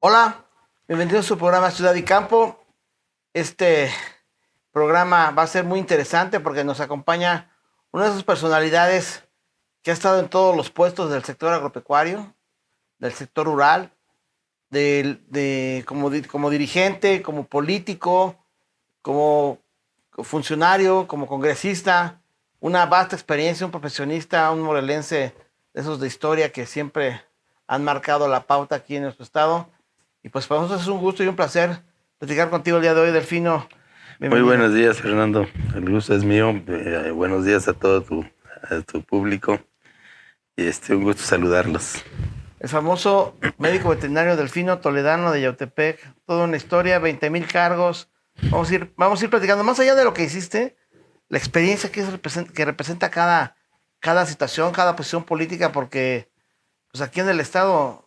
Hola, bienvenidos a su programa Ciudad y Campo. Este programa va a ser muy interesante porque nos acompaña una de esas personalidades que ha estado en todos los puestos del sector agropecuario, del sector rural, como dirigente, como político, como funcionario, como congresista, una vasta experiencia, un profesionista, un morelense de esos de historia que siempre han marcado la pauta aquí en nuestro estado. Y pues para nosotros es un gusto y un placer platicar contigo el día de hoy, Delfino. Muy Bienvenido. buenos días, Fernando. El gusto es mío. Buenos días a todo tu público. Y un gusto saludarlos. El famoso médico veterinario Delfino Toledano de Yautepec, toda una historia, 20,000 cargos. Vamos a ir platicando, más allá de lo que hiciste, la experiencia que representa cada situación, cada posición política, porque pues aquí en el estado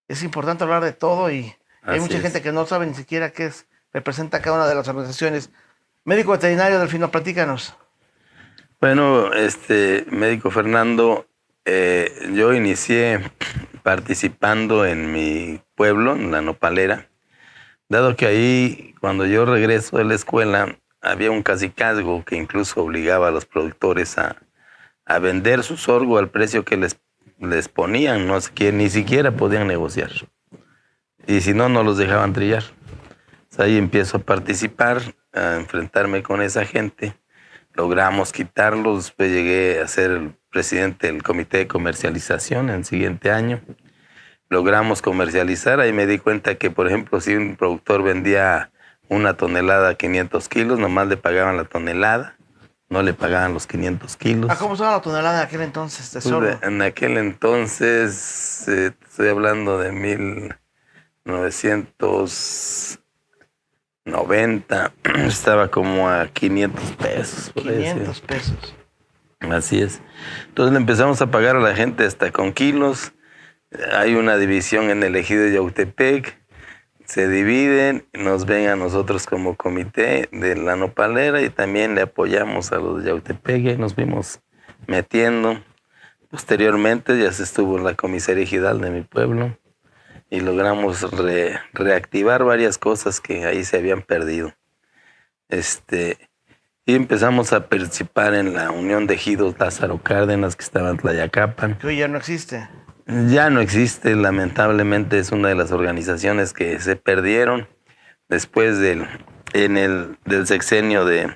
es importante hablar de todo y hay Así mucha es. gente que no sabe ni siquiera representa cada una de las organizaciones. Médico veterinario Delfino, platícanos. Bueno, médico Fernando, yo inicié participando en mi pueblo, en La Nopalera, dado que ahí, cuando yo regreso de la escuela, había un cacicazgo que incluso obligaba a los productores a vender su sorgo al precio que les ponían, no sé qué, ni siquiera podían negociar. Y si no, no los dejaban trillar. Ahí empiezo a participar, a enfrentarme con esa gente. Logramos quitarlos, después llegué a ser el presidente del comité de comercialización en el siguiente año. Logramos comercializar, ahí me di cuenta que, por ejemplo, si un productor vendía una tonelada a 500 kilos, nomás le pagaban la tonelada, no le pagaban los 500 kilos. ¿Cómo estaba la tonelada en aquel entonces de sorgo? En aquel entonces, estoy hablando de 1990, estaba como a 500 pesos. 500 pesos. Así es. Entonces le empezamos a pagar a la gente hasta con kilos. Hay una división en el ejido de Yautepec. Se dividen, nos ven a nosotros como comité de La Nopalera y también le apoyamos a los de Yautepec y nos vimos metiendo. Posteriormente ya se estuvo en la comisaría ejidal de mi pueblo y logramos reactivar varias cosas que ahí se habían perdido. Y empezamos a participar en la Unión de Ejidos Lázaro Cárdenas, que estaba en Tlayacapan. Que hoy ya no existe. Ya no existe, lamentablemente es una de las organizaciones que se perdieron después del sexenio de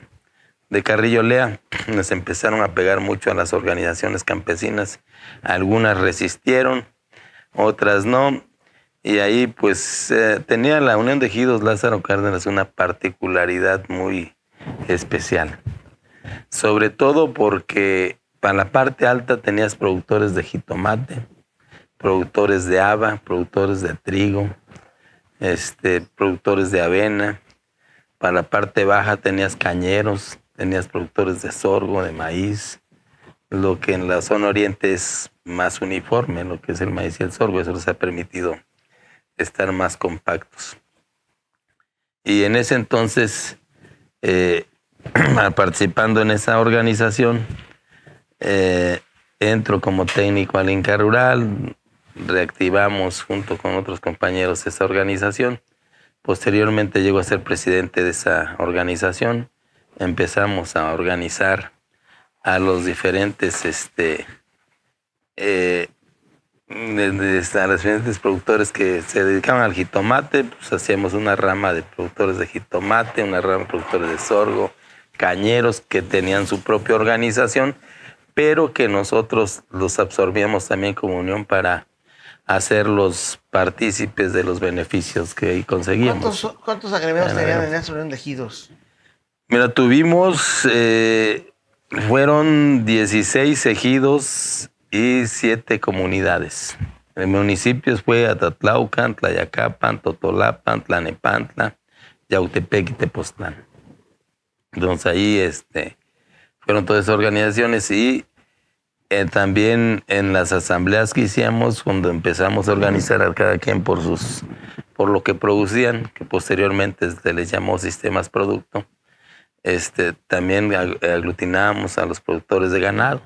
Carrillo Lea. Nos empezaron a pegar mucho a las organizaciones campesinas. Algunas resistieron, otras no. Y ahí pues tenía la Unión de Ejidos Lázaro Cárdenas una particularidad muy especial. Sobre todo porque para la parte alta tenías productores de jitomate, productores de haba, productores de trigo, productores de avena. Para la parte baja tenías cañeros, tenías productores de sorgo, de maíz. Lo que en la zona oriente es más uniforme, lo que es el maíz y el sorgo, eso les ha permitido estar más compactos. Y en ese entonces, participando en esa organización, entro como técnico al Inca Rural, reactivamos junto con otros compañeros esa organización. Posteriormente llego a ser presidente de esa organización. Empezamos a organizar a los diferentes a los diferentes productores que se dedicaban al jitomate. Pues hacíamos una rama de productores de jitomate, una rama de productores de sorgo, cañeros que tenían su propia organización, pero que nosotros los absorbíamos también como unión para hacerlos partícipes de los beneficios que ahí conseguíamos. ¿Cuántos agremiados tenían en esa Unión de Ejidos? Mira, tuvimos, fueron 16 ejidos y 7 comunidades. En municipios fue Atatlaucan, Tlayacapan, Totolapan, Tlanepantla, Yautepec y Tepoztlán. Entonces ahí fueron todas esas organizaciones y también en las asambleas que hicimos, cuando empezamos a organizar a cada quien por lo que producían, que posteriormente se les llamó sistemas producto, también aglutinábamos a los productores de ganado.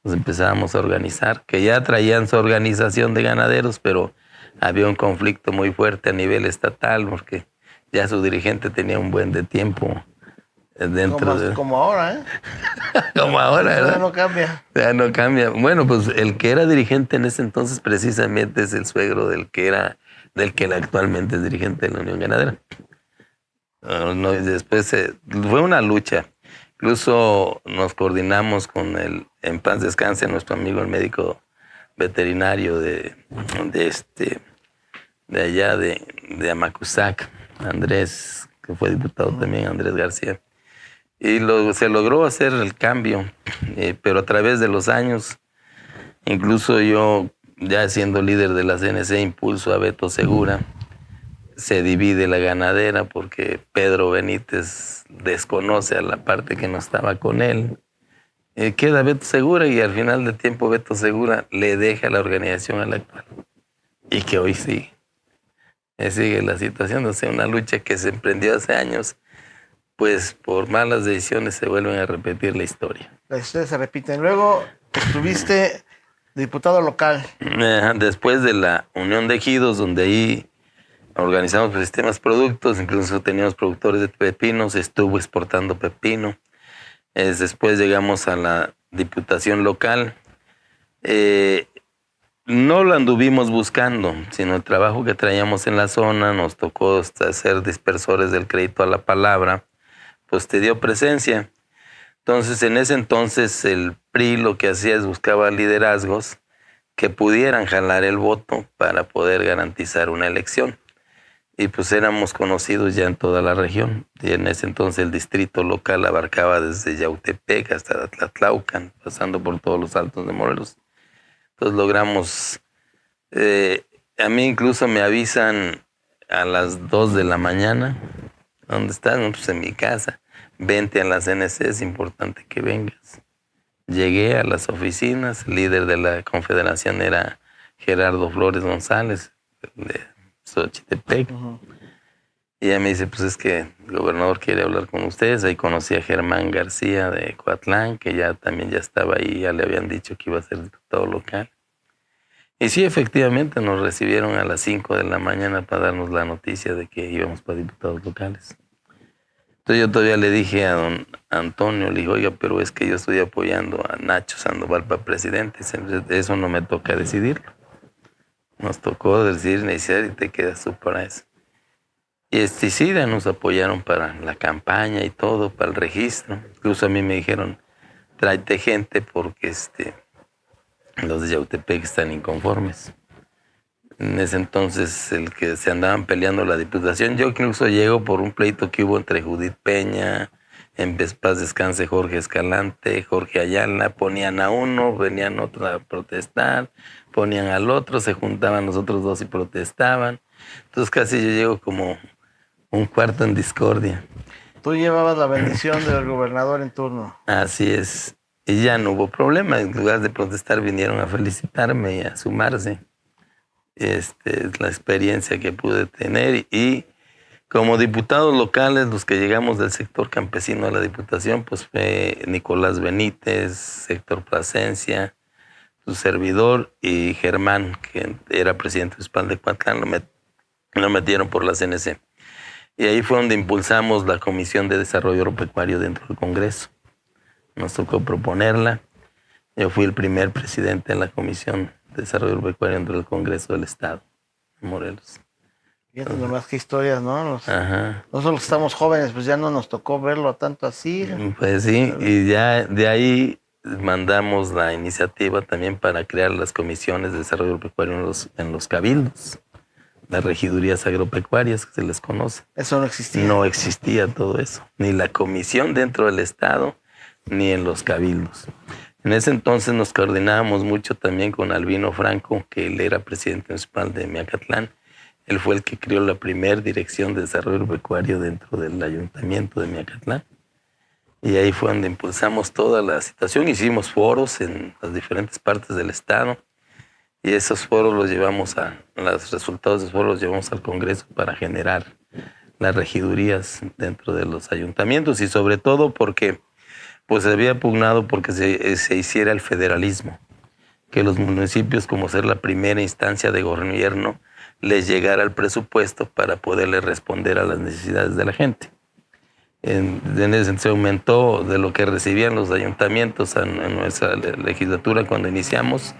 Nos empezábamos a organizar, que ya traían su organización de ganaderos, pero había un conflicto muy fuerte a nivel estatal porque ya su dirigente tenía un buen de tiempo dentro de... Como ahora, ¿eh? Como ahora, Eso ya ¿verdad? no cambia. Ya no cambia. Bueno, pues el que era dirigente en ese entonces precisamente es el suegro del que actualmente es dirigente de la Unión Ganadera. No, y después fue una lucha. Incluso nos coordinamos con en paz descanse, nuestro amigo el médico veterinario de allá de Amacuzac, Andrés, que fue diputado también, Andrés García. Y se logró hacer el cambio, pero a través de los años, incluso yo, ya siendo líder de la CNC, impulso a Beto Segura. Se divide la ganadera porque Pedro Benítez desconoce a la parte que no estaba con él. Queda Beto Segura y al final del tiempo Beto Segura le deja la organización a la actual. Y que hoy sigue. Sigue la situación, o sea, una lucha que se emprendió hace años, pues por malas decisiones se vuelven a repetir la historia. La historia se repite. Luego estuviste diputado local. Después de la Unión de Ejidos, donde ahí organizamos sistemas productos, incluso teníamos productores de pepinos, estuvo exportando pepino. Después llegamos a la diputación local. No lo anduvimos buscando, sino el trabajo que traíamos en la zona, nos tocó ser dispersores del crédito a la palabra, pues te dio presencia. Entonces, en ese entonces, el PRI lo que hacía es buscaba liderazgos que pudieran jalar el voto para poder garantizar una elección. Y pues éramos conocidos ya en toda la región. Y en ese entonces el distrito local abarcaba desde Yautepec hasta Tlatlaucan, pasando por todos los altos de Morelos. Entonces logramos, a mí incluso me avisan a las 2 de la mañana, ¿dónde estás? No, pues en mi casa. Vente a la CNC, es importante que vengas. Llegué a las oficinas, el líder de la confederación era Gerardo Flores González, de Xochitepec. Y ella me dice, pues es que el gobernador quiere hablar con ustedes. Ahí conocí a Germán García de Coatlán, que también ya estaba ahí, ya le habían dicho que iba a ser diputado local. Y sí, efectivamente, nos recibieron a las 5 de la mañana para darnos la noticia de que íbamos para diputados locales. Entonces yo todavía le dije a don Antonio, le dije, oiga, pero es que yo estoy apoyando a Nacho Sandoval para presidente. Eso no me toca decidirlo. Nos tocó decir, necesidad y te quedas tú para eso. Y sí, nos apoyaron para la campaña y todo, para el registro. Incluso a mí me dijeron, tráete gente porque los de Yautepec están inconformes. En ese entonces, el que se andaban peleando la diputación, yo incluso llego por un pleito que hubo entre Judith Peña, en paz descanse Jorge Escalante, Jorge Ayala, ponían a uno, venían otros a protestar, ponían al otro, se juntaban los otros dos y protestaban. Entonces casi yo llego como un cuarto en discordia. Tú llevabas la bendición del gobernador en turno. Así es. Y ya no hubo problema. En lugar de protestar, vinieron a felicitarme y a sumarse. Es la experiencia que pude tener. Y como diputados locales, los que llegamos del sector campesino a la diputación, pues fue Nicolás Benítez, Héctor Plasencia, su servidor, y Germán, que era presidente municipal de Coatlán, lo metieron por la CNC. Y ahí fue donde impulsamos la Comisión de Desarrollo Agropecuario dentro del Congreso. Nos tocó proponerla. Yo fui el primer presidente de la Comisión de Desarrollo Agropecuario dentro del Congreso del Estado, en Morelos. Fíjate nomás qué historias, ¿no? Ajá. Nosotros estamos jóvenes, pues ya no nos tocó verlo tanto así. Pues sí, y ya de ahí mandamos la iniciativa también para crear las comisiones de desarrollo agropecuario en los cabildos, las regidurías agropecuarias que se les conoce. Eso no existía. No existía todo eso, ni la comisión dentro del Estado, ni en los cabildos. En ese entonces nos coordinábamos mucho también con Albino Franco, que él era presidente municipal de Miacatlán. Él fue el que creó la primera dirección de desarrollo agropecuario dentro del ayuntamiento de Miacatlán. Y ahí fue donde impulsamos toda la situación. Hicimos foros en las diferentes partes del estado. Y esos foros los llevamos los resultados de esos foros los llevamos al Congreso para generar las regidurías dentro de los ayuntamientos. Y sobre todo porque pues se había pugnado porque se hiciera el federalismo. Que los municipios, como ser la primera instancia de gobierno, les llegara el presupuesto para poderle responder a las necesidades de la gente. En ese sentido, se aumentó de lo que recibían los ayuntamientos en nuestra legislatura cuando iniciamos.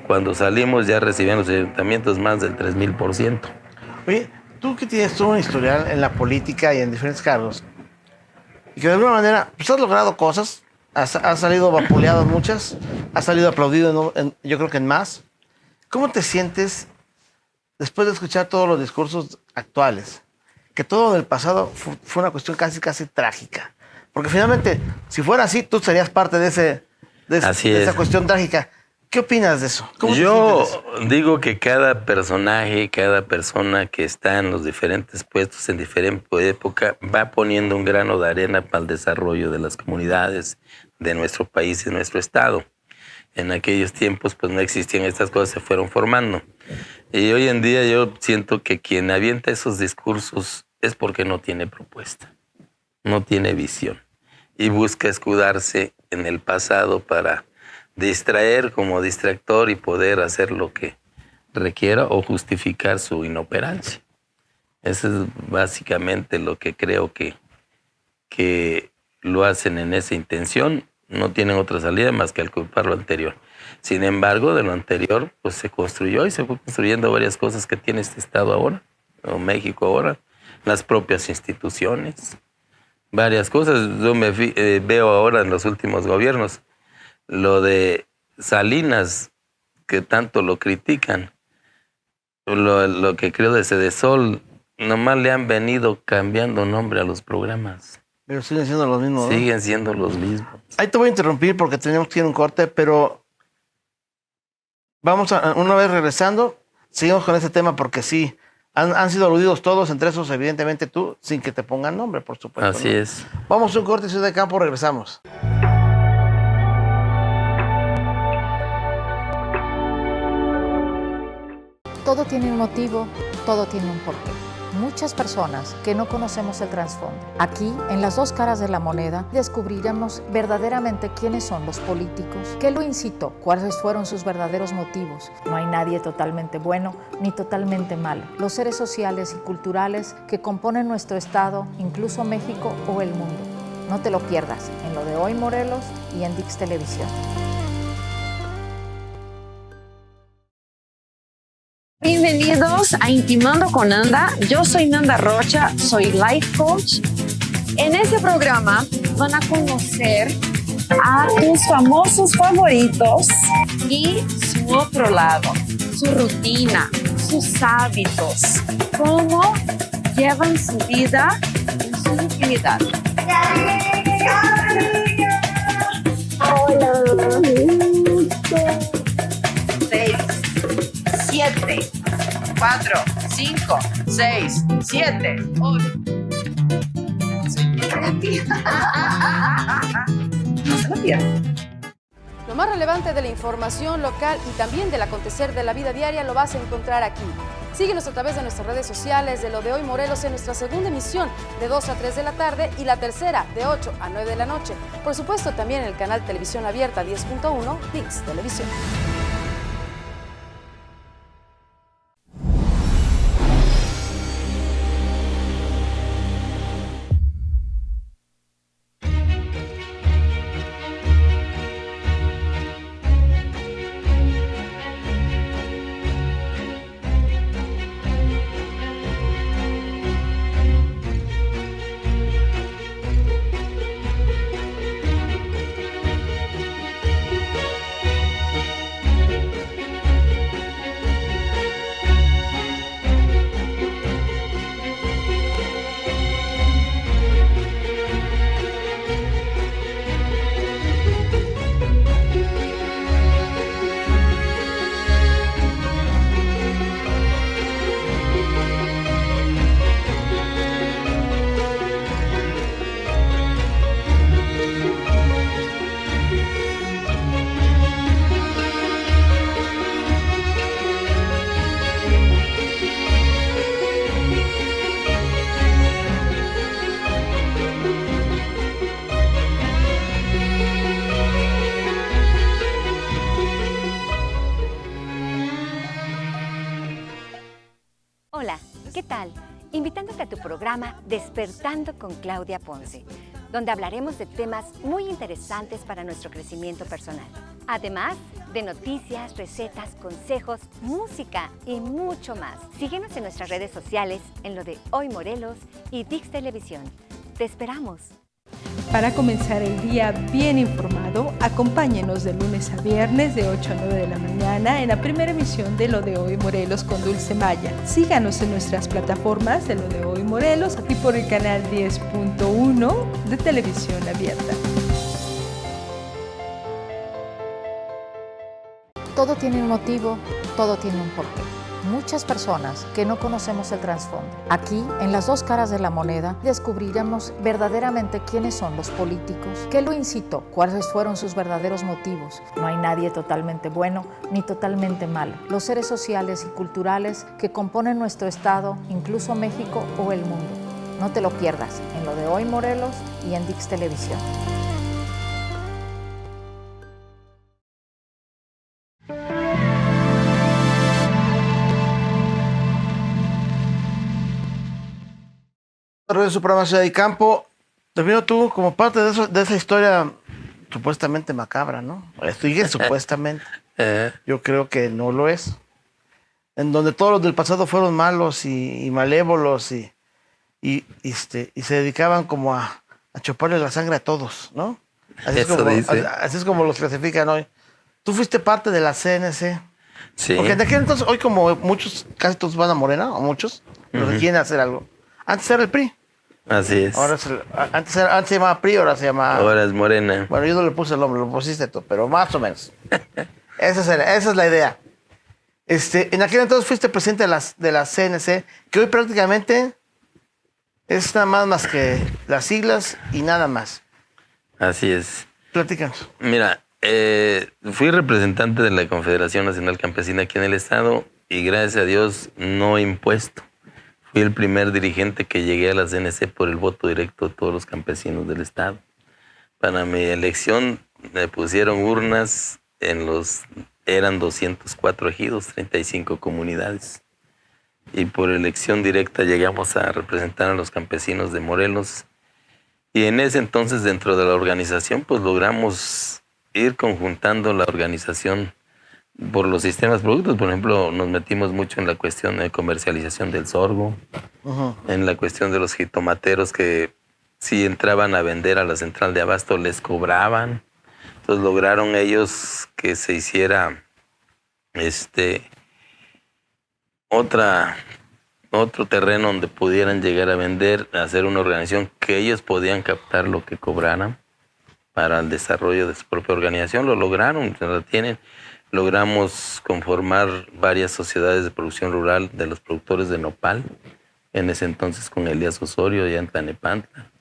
Cuando salimos ya recibían los ayuntamientos más del 3000%. Oye, tú que tienes todo un historial en la política y en diferentes cargos, y que de alguna manera pues has logrado cosas, has salido vapuleado muchas, has salido aplaudido yo creo que en más. ¿Cómo te sientes después de escuchar todos los discursos actuales? Que todo del pasado fue una cuestión casi trágica. Porque finalmente, si fuera así, tú serías parte de esa cuestión trágica. ¿Qué opinas de eso? Yo digo que cada personaje, cada persona que está en los diferentes puestos en diferente época va poniendo un grano de arena para el desarrollo de las comunidades, de nuestro país y nuestro estado. En aquellos tiempos pues no existían estas cosas, se fueron formando. Y hoy en día yo siento que quien avienta esos discursos es porque no tiene propuesta, no tiene visión y busca escudarse en el pasado para distraer como distractor y poder hacer lo que requiera o justificar su inoperancia. Eso es básicamente lo que creo que lo hacen en esa intención. No tienen otra salida más que al culpar lo anterior. Sin embargo, de lo anterior pues se construyó y se fue construyendo varias cosas que tiene este estado ahora, o México ahora, las propias instituciones, varias cosas. Yo veo ahora en los últimos gobiernos lo de Salinas, que tanto lo critican, lo que creo de Sedesol, nomás le han venido cambiando nombre a los programas. Pero siguen siendo los mismos, ¿no? Siguen siendo los mismos. Ahí te voy a interrumpir porque tenemos que ir a un corte, pero vamos a, una vez regresando, seguimos con este tema porque sí, han sido aludidos todos, entre esos evidentemente tú, sin que te pongan nombre, por supuesto. Así ¿no? es. Vamos a un corte, Ciudad de Campo, regresamos. Todo tiene un motivo, todo tiene un porqué. Muchas personas que no conocemos el trasfondo. Aquí, en las dos caras de la moneda, descubriremos verdaderamente quiénes son los políticos, qué lo incitó, cuáles fueron sus verdaderos motivos. No hay nadie totalmente bueno ni totalmente malo. Los seres sociales y culturales que componen nuestro estado, incluso México o el mundo. No te lo pierdas en Lo de Hoy Morelos y en Dix Televisión. Bienvenidos a Intimando con Nanda. Yo soy Nanda Rocha, soy life coach. En este programa van a conocer a tus famosos favoritos y su otro lado, su rutina, sus hábitos, cómo llevan su vida en su intimidad. Hola. 6, 7, 4, 5, 6, 7, 8. No se lo pierdan. Lo más relevante de la información local y también del acontecer de la vida diaria lo vas a encontrar aquí. Síguenos a través de nuestras redes sociales de Lo de Hoy Morelos en nuestra segunda emisión de 2 a 3 de la tarde y la tercera de 8 a 9 de la noche. Por supuesto, también en el canal Televisión Abierta 10.1, Dix Televisión. Hola, ¿qué tal? Invitándote a tu programa Despertando con Claudia Ponce, donde hablaremos de temas muy interesantes para nuestro crecimiento personal. Además de noticias, recetas, consejos, música y mucho más. Síguenos en nuestras redes sociales en lo de Hoy Morelos y Dix Televisión. Te esperamos. Para comenzar el día bien informado, acompáñenos de lunes a viernes de 8 a 9 de la mañana en la primera emisión de Lo de Hoy Morelos con Dulce Maya. Síganos en nuestras plataformas de Lo de Hoy Morelos y por el canal 10.1 de Televisión Abierta. Todo tiene un motivo, todo tiene un porqué. Muchas personas que no conocemos el trasfondo. Aquí, en las dos caras de la moneda, descubriremos verdaderamente quiénes son los políticos, qué lo incitó, cuáles fueron sus verdaderos motivos. No hay nadie totalmente bueno ni totalmente malo. Los seres sociales y culturales que componen nuestro estado, incluso México o el mundo. No te lo pierdas en Lo de Hoy Morelos y en Dix Televisión. De su programa Ciudad y Campo, terminó tú como parte de esa historia supuestamente macabra, ¿no? Sigue supuestamente. Yo creo que no lo es. En donde todos los del pasado fueron malos y malévolos y se dedicaban como a chuparle la sangre a todos, ¿no? Así es como los clasifican hoy. Tú fuiste parte de la CNC. Sí. Porque en aquel entonces, hoy como muchos, casi todos van a Morena, o muchos, los que quieren hacer algo. Antes era el PRI. Así es. Ahora antes se llamaba PRI, ahora se llama... Ahora es Morena. Bueno, yo no le puse el nombre, lo pusiste tú, pero más o menos. Esa es la idea. En aquel entonces fuiste presidente de la CNC, que hoy prácticamente es nada más que las siglas y nada más. Así es. Platícanos. Mira, fui representante de la Confederación Nacional Campesina aquí en el estado y gracias a Dios no impuesto. Fui el primer dirigente que llegué a la CNC por el voto directo de todos los campesinos del estado. Para mi elección me pusieron urnas eran 204 ejidos, 35 comunidades. Y por elección directa llegamos a representar a los campesinos de Morelos. Y en ese entonces dentro de la organización pues logramos ir conjuntando la organización por los sistemas productos. Por ejemplo, nos metimos mucho en la cuestión de comercialización del sorgo, en la cuestión de los jitomateros que si entraban a vender a la central de abasto les cobraban. Entonces lograron ellos que se hiciera otro terreno donde pudieran llegar a vender, hacer una organización que ellos podían captar lo que cobraran para el desarrollo de su propia organización. Lo lograron, la tienen. Logramos conformar varias sociedades de producción rural de los productores de nopal, en ese entonces con Elías Osorio, ya en Tlanepantla.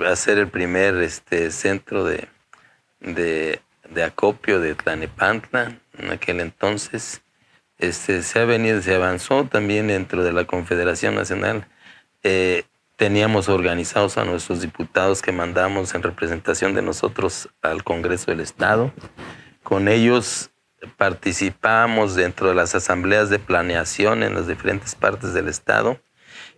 Hacer el primer centro de acopio de Tlanepantla, en aquel entonces. Se avanzó también dentro de la Confederación Nacional. Teníamos organizados a nuestros diputados que mandamos en representación de nosotros al Congreso del Estado. Con ellos participábamos dentro de las asambleas de planeación en las diferentes partes del estado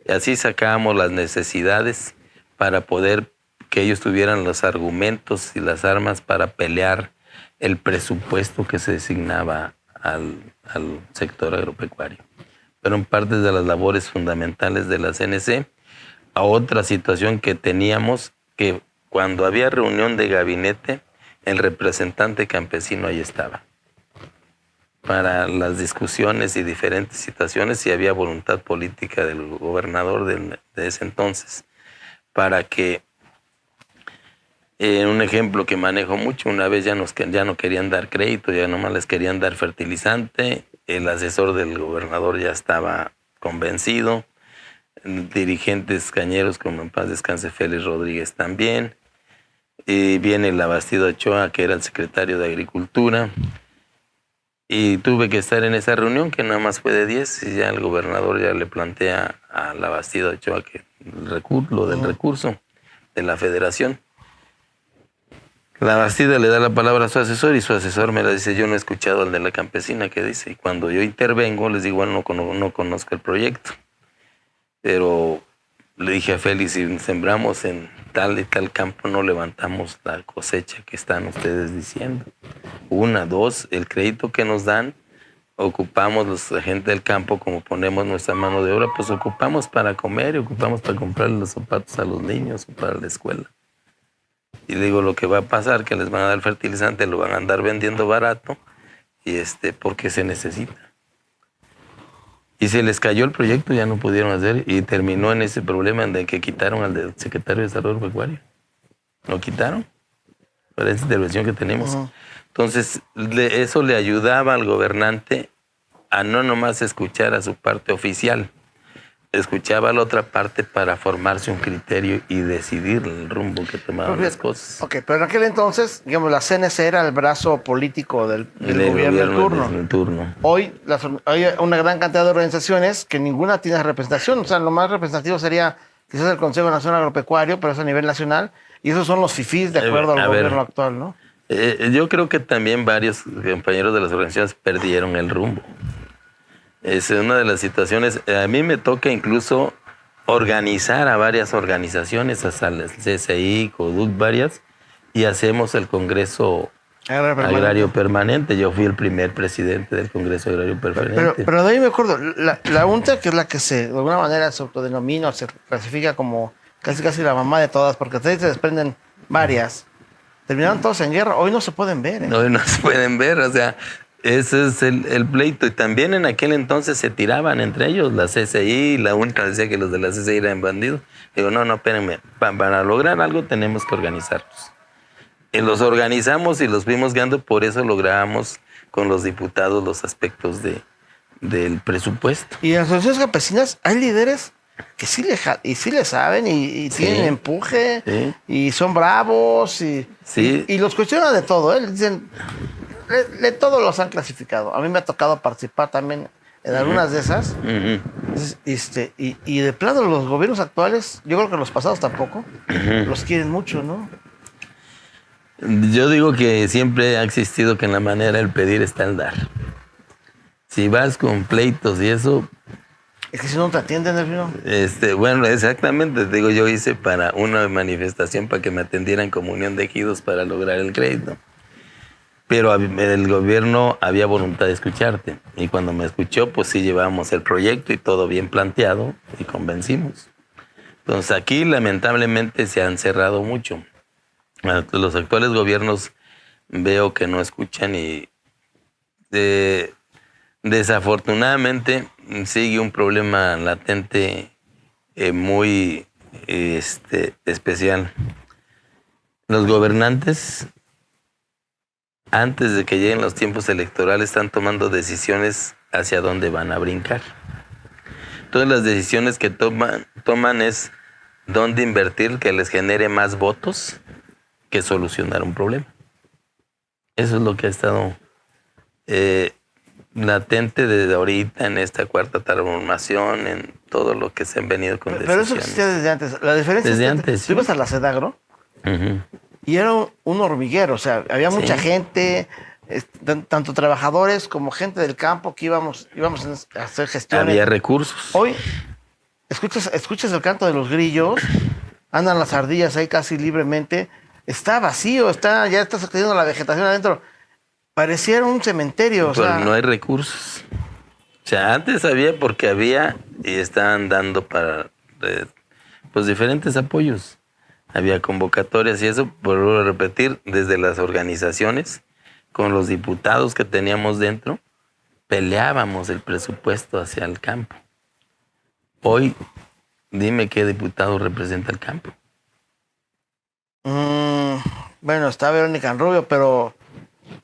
y así sacábamos las necesidades para poder que ellos tuvieran los argumentos y las armas para pelear el presupuesto que se designaba al sector agropecuario. Fueron parte de las labores fundamentales de la CNC. A otra situación que teníamos, que cuando había reunión de gabinete, el representante campesino ahí estaba para las discusiones y diferentes situaciones, si había voluntad política del gobernador de ese entonces, para que, un ejemplo que manejo mucho, una vez ya no querían dar crédito, ya nomás les querían dar fertilizante, el asesor del gobernador ya estaba convencido, dirigentes cañeros como en paz descanse Félix Rodríguez también, y viene el Labastido Ochoa, que era el secretario de Agricultura, y tuve que estar en esa reunión que nada más fue de 10 y ya el gobernador ya le plantea a Labastido Ochoa que lo del recurso de la federación. Labastida le da la palabra a su asesor y su asesor me la dice, yo no he escuchado al de la campesina que dice, y cuando yo intervengo les digo, bueno, no conozco el proyecto. Pero le dije a Félix, si sembramos en tal y tal campo, no levantamos la cosecha que están ustedes diciendo. 1, 2, el crédito que nos dan, ocupamos la gente del campo, como ponemos nuestra mano de obra, pues ocupamos para comer y ocupamos para comprar los zapatos a los niños o para la escuela. Y digo, lo que va a pasar, que les van a dar fertilizante, lo van a andar vendiendo barato, y porque se necesita. Y se les cayó el proyecto, ya no pudieron hacer, y terminó en ese problema en el que quitaron al del secretario de Desarrollo Pecuario. Lo quitaron para esa intervención que tenemos. Uh-huh. Entonces, eso le ayudaba al gobernante a no nomás escuchar a su parte oficial, escuchaba a la otra parte para formarse un criterio y decidir el rumbo que tomaban las cosas. Ok, pero en aquel entonces, digamos, la CNC era el brazo político del gobierno en turno. Hoy hay una gran cantidad de organizaciones que ninguna tiene representación. O sea, lo más representativo sería quizás el Consejo Nacional Agropecuario, pero es a nivel nacional. Y esos son los fifís de acuerdo al gobierno actual, ¿no? Yo creo que también varios compañeros de las organizaciones perdieron el rumbo. Es una de las situaciones. A mí me toca incluso organizar a varias organizaciones, hasta el CSI, CODUC, varias, y hacemos el Congreso Agrario Permanente. Yo fui el primer presidente del Congreso Agrario Permanente. Pero de ahí me acuerdo, la UNTA, que es la que de alguna manera se autodenomina o se clasifica como casi la mamá de todas, porque de ahí se desprenden varias, terminaron todos en guerra. Hoy no se pueden ver. Hoy no se pueden ver, o sea, ese es el pleito. Y también en aquel entonces se tiraban entre ellos, la CSI, la UNTA decía que los de la CSI eran bandidos. Digo, no, espérenme, para lograr algo tenemos que organizarnos. Y los organizamos y los fuimos ganando, por eso lográbamos con los diputados los aspectos del presupuesto. Y en las asociaciones campesinas hay líderes que sí le saben y tienen empuje, y son bravos y los cuestionan de todo, ¿eh? Dicen, todos los han clasificado. A mí me ha tocado participar también en algunas de esas. Y de plano los gobiernos actuales, yo creo que los pasados tampoco, los quieren mucho, ¿no? Yo digo que siempre ha existido que en la manera del pedir está el dar. Si vas con pleitos y eso... Es que si no te atienden, Delfino. Bueno, exactamente. Digo, yo hice para una manifestación para que me atendieran como unión de ejidos para lograr el crédito. Pero el gobierno había voluntad de escucharte. Y cuando me escuchó, pues sí llevábamos el proyecto y todo bien planteado y convencimos. Entonces aquí lamentablemente se han cerrado mucho. Los actuales gobiernos veo que no escuchan y desafortunadamente sigue un problema latente muy especial. Los gobernantes, antes de que lleguen los tiempos electorales, están tomando decisiones hacia dónde van a brincar. Todas las decisiones que toman es dónde invertir que les genere más votos que solucionar un problema. Eso es lo que ha estado latente desde ahorita en esta cuarta transformación, en todo lo que se han venido con decisiones. Pero eso existía desde antes. La diferencia desde es que antes, tú ibas a la Sedagro y era un hormiguero, o sea, había mucha gente, tanto trabajadores como gente del campo que íbamos a hacer gestiones. Había recursos. Hoy escuchas el canto de los grillos, andan las ardillas ahí casi libremente, está vacío, ya está sucediendo la vegetación adentro. Pareciera un cementerio. Pero no hay recursos. O sea, antes había porque había y estaban dando para pues diferentes apoyos. Había convocatorias y eso, por repetir, desde las organizaciones, con los diputados que teníamos dentro, peleábamos el presupuesto hacia el campo. Hoy, dime qué diputado representa el campo. Bueno, está Verónica Anrubio, pero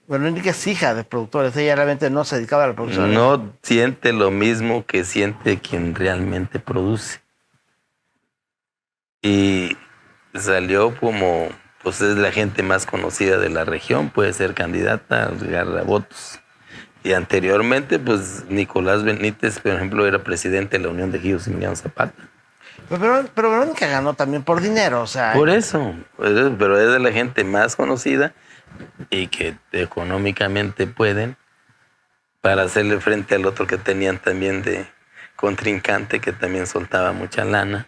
Verónica es hija de productores. Ella realmente no se dedicaba a la producción. No siente lo mismo que siente quien realmente produce. Y salió como, pues es la gente más conocida de la región, puede ser candidata, agarra votos. Y anteriormente, pues Nicolás Benítez, por ejemplo, era presidente de la Unión de Ejidos Emiliano Zapata. Pero Verónica ganó también por dinero, o sea... Por eso, pero es de la gente más conocida y que económicamente pueden para hacerle frente al otro que tenían también contrincante que también soltaba mucha lana,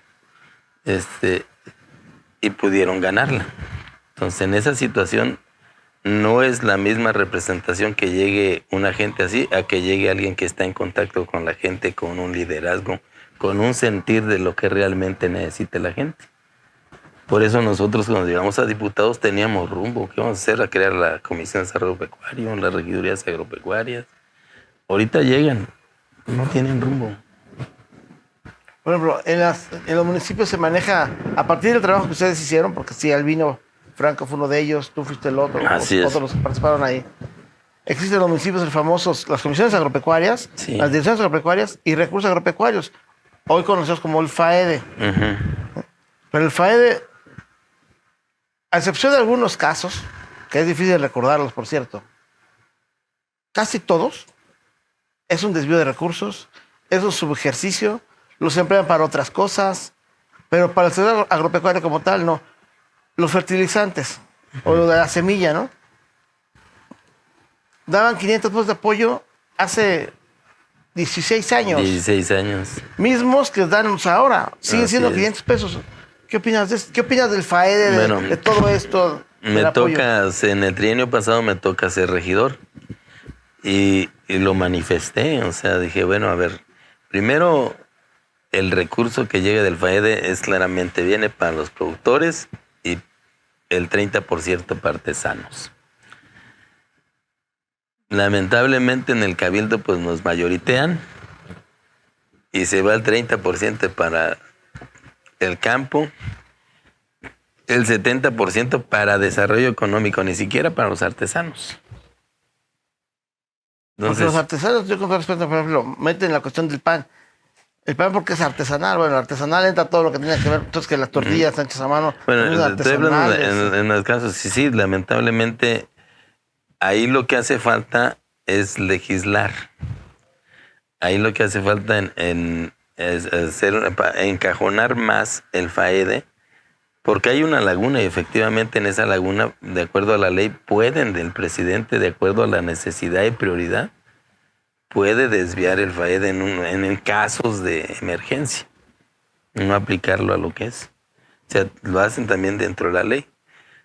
y pudieron ganarla. Entonces, en esa situación no es la misma representación que llegue una gente así a que llegue alguien que está en contacto con la gente, con un liderazgo, con un sentir de lo que realmente necesita la gente. Por eso nosotros cuando llegamos a diputados teníamos rumbo. ¿Qué vamos a hacer? A crear la Comisión de Desarrollo Agropecuario, las regidurías agropecuarias. Ahorita llegan, no tienen rumbo. Por ejemplo, en los municipios se maneja, a partir del trabajo que ustedes hicieron, porque sí, Albino Franco fue uno de ellos, tú fuiste el otro, todos los que participaron ahí. Existen los municipios las comisiones agropecuarias, sí, las direcciones agropecuarias y recursos agropecuarios, hoy conocidos como el FAEDE. Uh-huh. Pero el FAEDE, a excepción de algunos casos, que es difícil recordarlos, por cierto, casi todos es un desvío de recursos, es un subejercicio, los emplean para otras cosas, pero para el sector agropecuario como tal, no. Los fertilizantes, o lo de la semilla, ¿no? Daban 500 pesos de apoyo hace 16 años. 16 años. Mismos que dan ahora. Siguen siendo 500 pesos. ¿Qué opinas de esto? ¿Qué opinas del FAEDE, de todo esto? Me toca, en el trienio pasado me toca ser regidor. Y lo manifesté. O sea, dije, bueno, a ver, primero el recurso que llega del FAEDE claramente viene para los productores y el 30% para artesanos. Lamentablemente en el Cabildo pues nos mayoritean y se va el 30% para el campo, el 70% para desarrollo económico, ni siquiera para los artesanos. Entonces, porque los artesanos, yo con todo respeto, por ejemplo, meten la cuestión del pan. El pan porque es artesanal. Bueno, artesanal entra todo lo que tiene que ver, entonces que las tortillas están hechas a mano. Bueno, estoy hablando en los casos, sí, lamentablemente ahí lo que hace falta es legislar. Ahí lo que hace falta es encajonar más el FAEDE, porque hay una laguna y efectivamente en esa laguna, de acuerdo a la ley, pueden del presidente, de acuerdo a la necesidad y prioridad, puede desviar el FAEDE en casos de emergencia, no aplicarlo a lo que es. O sea, lo hacen también dentro de la ley.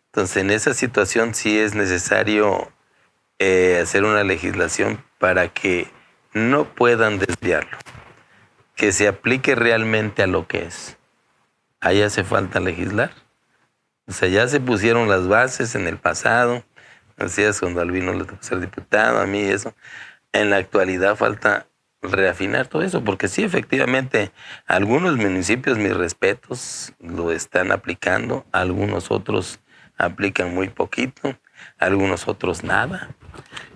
Entonces, en esa situación sí es necesario hacer una legislación para que no puedan desviarlo, que se aplique realmente a lo que es. Ahí hace falta legislar. O sea, ya se pusieron las bases en el pasado, así es cuando Albino le tocó ser diputado, a mí eso. En la actualidad falta reafinar todo eso, porque sí, efectivamente, algunos municipios, mis respetos, lo están aplicando, algunos otros aplican muy poquito, algunos otros nada.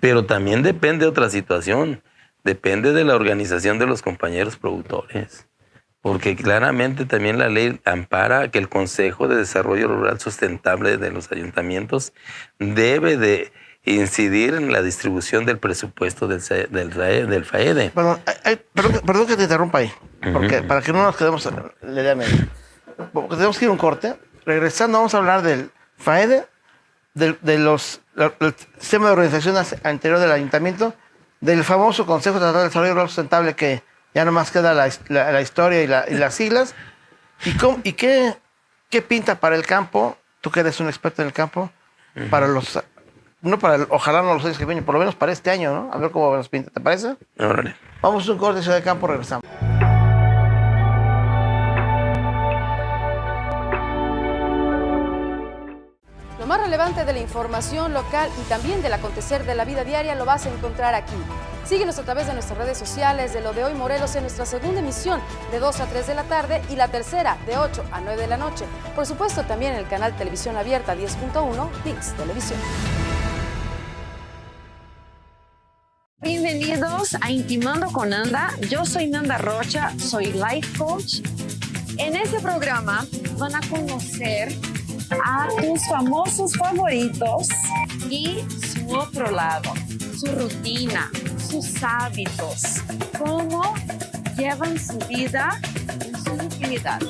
Pero también depende de otra situación, depende de la organización de los compañeros productores, porque claramente también la ley ampara que el Consejo de Desarrollo Rural Sustentable de los ayuntamientos debe de incidir en la distribución del presupuesto del FAEDE. Perdón que te interrumpa ahí, porque para que no nos quedemos en la idea media. Porque tenemos que ir a un corte. Regresando vamos a hablar del FAEDE, del sistema de organización anterior del ayuntamiento, del famoso Consejo Estatal de Desarrollo Rural Sustentable, que ya nomás queda la historia y las siglas. ¿Y qué pinta para el campo? Tú que eres un experto en el campo, para los... ojalá no los años que vienen, por lo menos para este año, ¿no? A ver cómo nos pinta, ¿te parece? Órale. Vamos a un corte de Ciudad de Campo, regresamos. Lo más relevante de la información local y también del acontecer de la vida diaria lo vas a encontrar aquí. Síguenos a través de nuestras redes sociales de Lo de Hoy Morelos en nuestra segunda emisión de 2 a 3 de la tarde y la tercera de 8 a 9 de la noche. Por supuesto, también en el canal Televisión Abierta 10.1, ViX Televisión. Bienvenidos a Intimando con Nanda. Yo soy Nanda Rocha, soy Life Coach. En este programa van a conocer a tus famosos favoritos y su otro lado, su rutina, sus hábitos, cómo llevan su vida en su intimidad.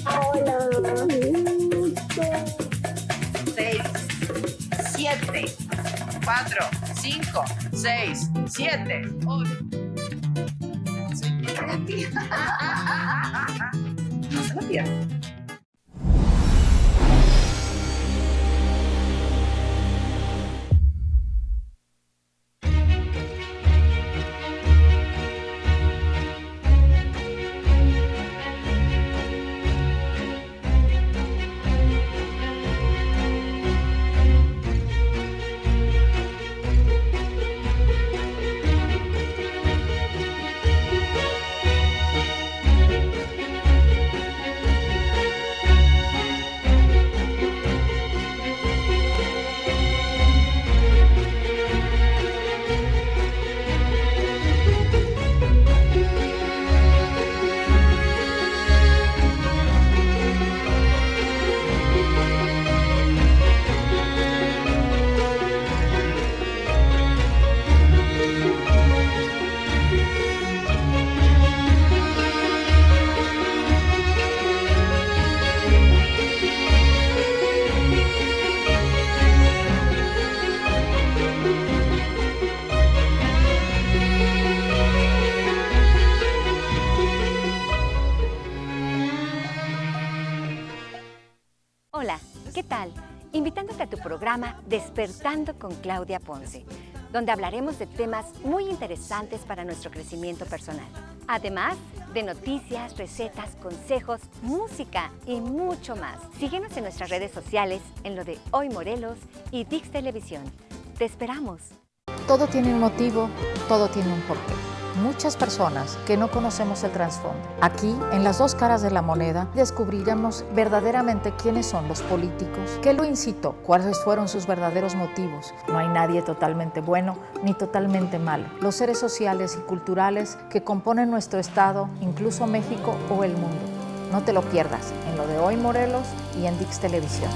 Hola. 6, 7, 4, 5, 6. 7, 8. No se lo pierdan. Hola, ¿qué tal? Invitándote a tu programa Despertando con Claudia Ponce, donde hablaremos de temas muy interesantes para nuestro crecimiento personal. Además de noticias, recetas, consejos, música y mucho más. Síguenos en nuestras redes sociales, en lo de Hoy Morelos y Dix Televisión. Te esperamos. Todo tiene un motivo, todo tiene un porqué. Muchas personas que no conocemos el trasfondo. Aquí, en las dos caras de la moneda, descubriremos verdaderamente quiénes son los políticos, qué lo incitó, cuáles fueron sus verdaderos motivos. No hay nadie totalmente bueno ni totalmente malo. Los seres sociales y culturales que componen nuestro estado, incluso México o el mundo. No te lo pierdas en lo de Hoy Morelos y en Dix Televisión.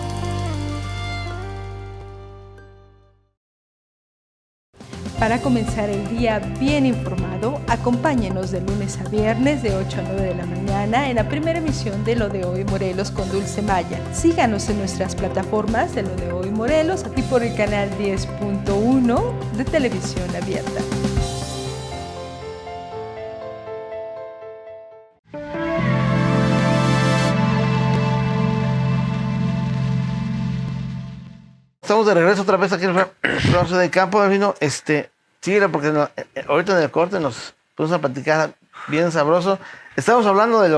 Para comenzar el día bien informado, acompáñenos de lunes a viernes de 8 a 9 de la mañana en la primera emisión de Lo de Hoy Morelos con Dulce Maya. Síganos en nuestras plataformas de Lo de Hoy Morelos, aquí por el canal 10.1 de Televisión Abierta. Estamos de regreso otra vez aquí en el programa de campo. Vino, síguela porque ahorita en el corte nos pusimos a platicar bien sabroso. Estamos hablando de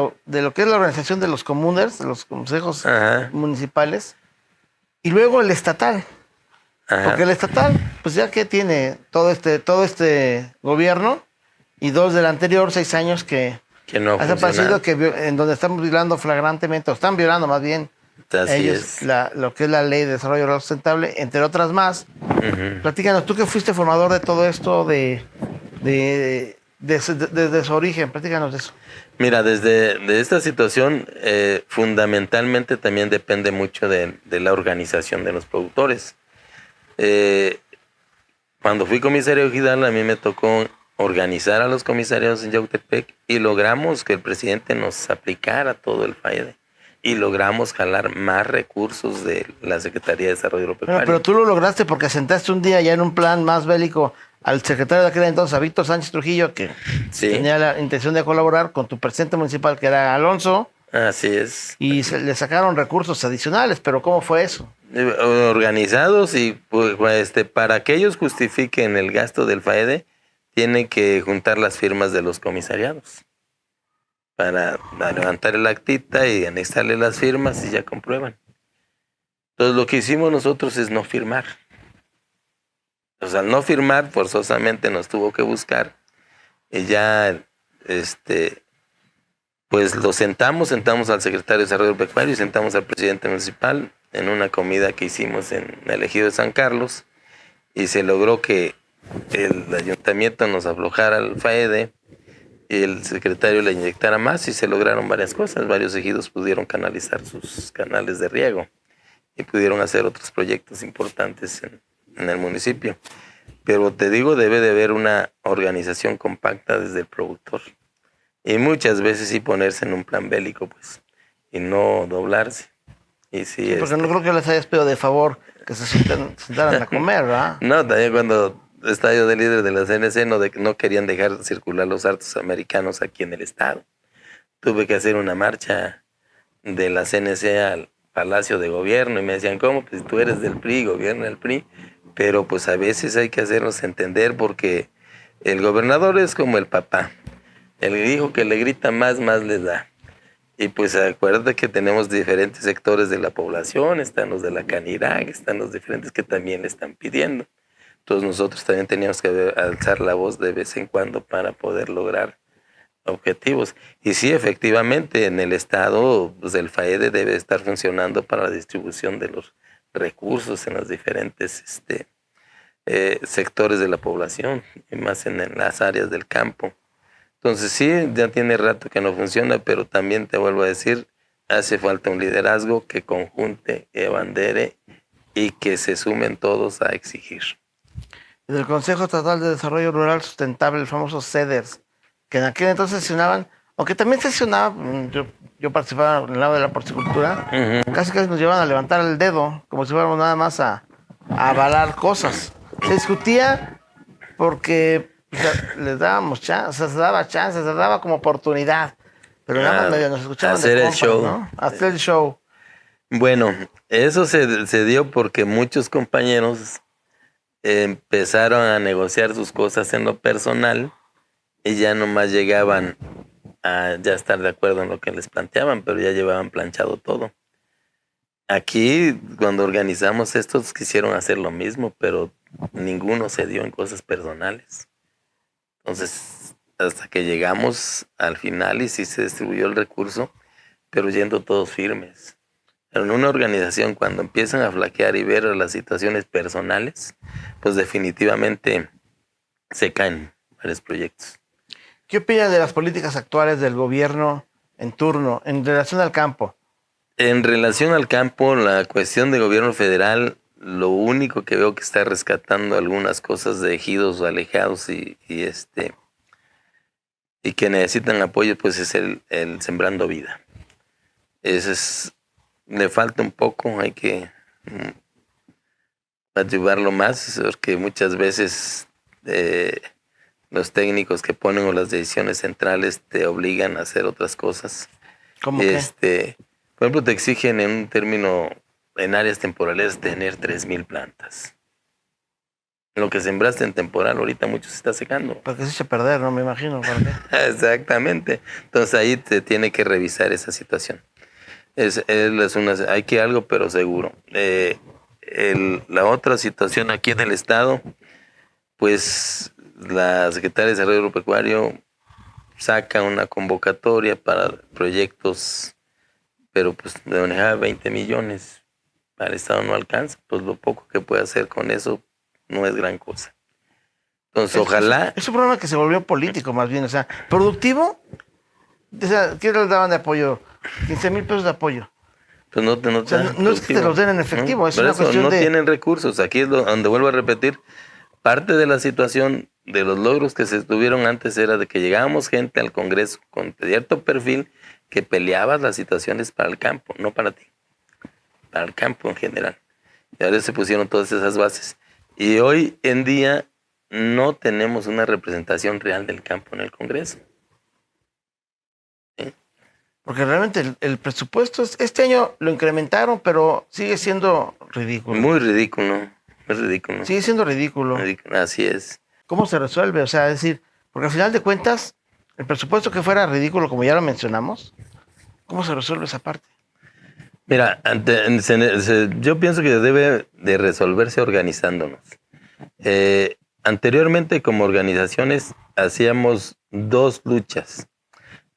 lo que es la organización de los comuners, de los consejos municipales, y luego el estatal. Ajá. Porque el estatal, pues ya que tiene todo este gobierno y dos del anterior, 6 años que no ha parecido que en donde estamos violando flagrantemente, o están violando más bien, así ellos es. lo que es la Ley de Desarrollo Rural Sustentable, entre otras más. Platícanos, tú que fuiste formador de todo esto desde su origen, platícanos de eso. Mira, de esta situación, fundamentalmente también depende mucho de la organización de los productores. Cuando fui comisario ejidal, a mí me tocó organizar a los comisarios en Yautepec y logramos que el presidente nos aplicara todo el FAEDE. Y logramos jalar más recursos de la Secretaría de Desarrollo Agropecuario. Pero tú lo lograste porque sentaste un día ya en un plan más bélico al secretario de aquel entonces, a Víctor Sánchez Trujillo, que tenía la intención de colaborar con tu presidente municipal, que era Alonso. Así es. Y le sacaron recursos adicionales, pero ¿cómo fue eso? Organizados y pues, para que ellos justifiquen el gasto del FAEDE, tienen que juntar las firmas de los comisariados. Para levantar el actita y anexarle las firmas y ya comprueban. Entonces lo que hicimos nosotros es no firmar. Entonces al no firmar, forzosamente nos tuvo que buscar. Y ya, pues lo sentamos al secretario de Desarrollo Pecuario y sentamos al presidente municipal en una comida que hicimos en el ejido de San Carlos. Y se logró que el ayuntamiento nos aflojara el FAEDE. Y el secretario le inyectara más y se lograron varias cosas. Varios ejidos pudieron canalizar sus canales de riego y pudieron hacer otros proyectos importantes en el municipio. Pero te digo, debe de haber una organización compacta desde el productor. Y muchas veces sí ponerse en un plan bélico, pues, y no doblarse. Y sí, porque no creo que les hayas pedido de favor que se sentaran a comer, ¿verdad? No, también cuando estadio de líderes de la CNC no querían dejar circular los autos americanos aquí en el estado. Tuve que hacer una marcha de la CNC al Palacio de Gobierno y me decían, ¿cómo? Pues tú eres del PRI, gobierna el PRI. Pero pues a veces hay que hacernos entender porque el gobernador es como el papá. El hijo que le grita más les da. Y pues acuérdate que tenemos diferentes sectores de la población, están los de la Canirac, están los diferentes que también le están pidiendo. Entonces nosotros también teníamos que alzar la voz de vez en cuando para poder lograr objetivos. Y sí, efectivamente, en el estado, pues el FAEDE debe estar funcionando para la distribución de los recursos en los diferentes sectores de la población, y más en las áreas del campo. Entonces sí, ya tiene rato que no funciona, pero también te vuelvo a decir, hace falta un liderazgo que conjunte, abandere y que se sumen todos a exigir. Del Consejo Estatal de Desarrollo Rural Sustentable, el famoso CEDERS, que en aquel entonces sesionaban, aunque también sesionaba, yo participaba en el lado de la porcicultura, casi nos llevaban a levantar el dedo, como si fuéramos nada más a avalar cosas. Se discutía porque les dábamos chance, se daba como oportunidad, pero nada más medio nos escuchaban hacer de el compas, show. ¿no? Hacer el show. Bueno, eso se dio porque muchos compañeros empezaron a negociar sus cosas en lo personal y ya nomás llegaban a ya estar de acuerdo en lo que les planteaban, pero ya llevaban planchado todo. Aquí, cuando organizamos esto, quisieron hacer lo mismo, pero ninguno se dio en cosas personales. Entonces, hasta que llegamos al final y sí se distribuyó el recurso, pero yendo todos firmes. En una organización, cuando empiezan a flaquear y ver las situaciones personales, pues definitivamente se caen varios proyectos. ¿Qué opina de las políticas actuales del gobierno en turno en relación al campo? En relación al campo, la cuestión de gobierno federal, lo único que veo que está rescatando algunas cosas de ejidos alejados y que necesitan apoyo, pues es el Sembrando Vida. Le falta un poco, hay que ayudarlo más, porque muchas veces los técnicos que ponen o las decisiones centrales te obligan a hacer otras cosas. ¿Cómo qué? Por ejemplo, te exigen en un término, en áreas temporales, tener 3,000 plantas. Lo que sembraste en temporal ahorita mucho se está secando. Porque se echa a perder, ¿no? Me imagino. ¿Para qué? Exactamente. Entonces ahí te tiene que revisar esa situación. Hay que algo, pero seguro. La otra situación aquí en el estado, pues la Secretaría de Desarrollo Agropecuario saca una convocatoria para proyectos, pero pues de manejar 20 millones. Para el estado no alcanza, pues lo poco que puede hacer con eso no es gran cosa. Entonces, ojalá... Es un problema que se volvió político más bien, o sea, productivo. O sea, ¿qué les daban de apoyo? 15,000 pesos de apoyo. Pues no es que te los den en efectivo, es una cuestión no de... tienen recursos. Aquí es donde vuelvo a repetir, parte de la situación de los logros que se tuvieron antes era de que llegábamos gente al Congreso con cierto perfil que peleaba las situaciones para el campo, no para ti, para el campo en general. Y ahora se pusieron todas esas bases. Y hoy en día no tenemos una representación real del campo en el Congreso. ¿Sí? Porque realmente el presupuesto, este año lo incrementaron, pero sigue siendo ridículo. Muy ridículo, es ridículo. Sigue siendo ridículo. Así es. ¿Cómo se resuelve? O sea, es decir, porque al final de cuentas, el presupuesto que fuera ridículo, como ya lo mencionamos, ¿cómo se resuelve esa parte? Mira, yo pienso que debe de resolverse organizándonos. Anteriormente, como organizaciones, hacíamos 2 luchas.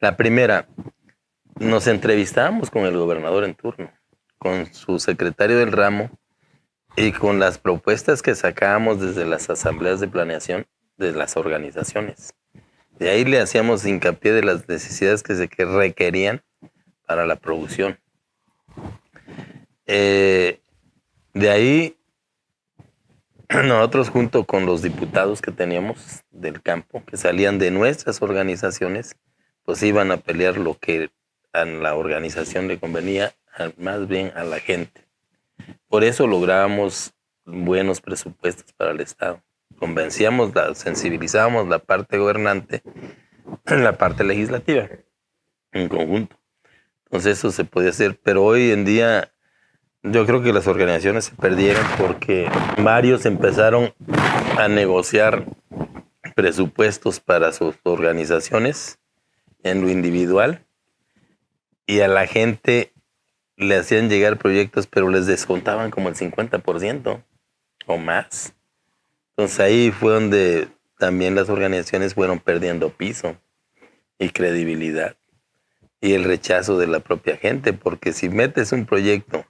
La primera, nos entrevistábamos con el gobernador en turno, con su secretario del ramo y con las propuestas que sacábamos desde las asambleas de planeación de las organizaciones. De ahí le hacíamos hincapié de las necesidades que se requerían para la producción. De ahí, nosotros junto con los diputados que teníamos del campo, que salían de nuestras organizaciones, pues iban a pelear lo que a la organización le convenía, más bien a la gente. Por eso lográbamos buenos presupuestos para el Estado. convencíamos, sensibilizábamos la parte gobernante en la parte legislativa, en conjunto. Entonces eso se podía hacer, pero hoy en día yo creo que las organizaciones se perdieron porque varios empezaron a negociar presupuestos para sus organizaciones en lo individual y a la gente le hacían llegar proyectos, pero les descontaban como el 50% o más. Entonces ahí fue donde también las organizaciones fueron perdiendo piso y credibilidad y el rechazo de la propia gente, porque si metes un proyecto,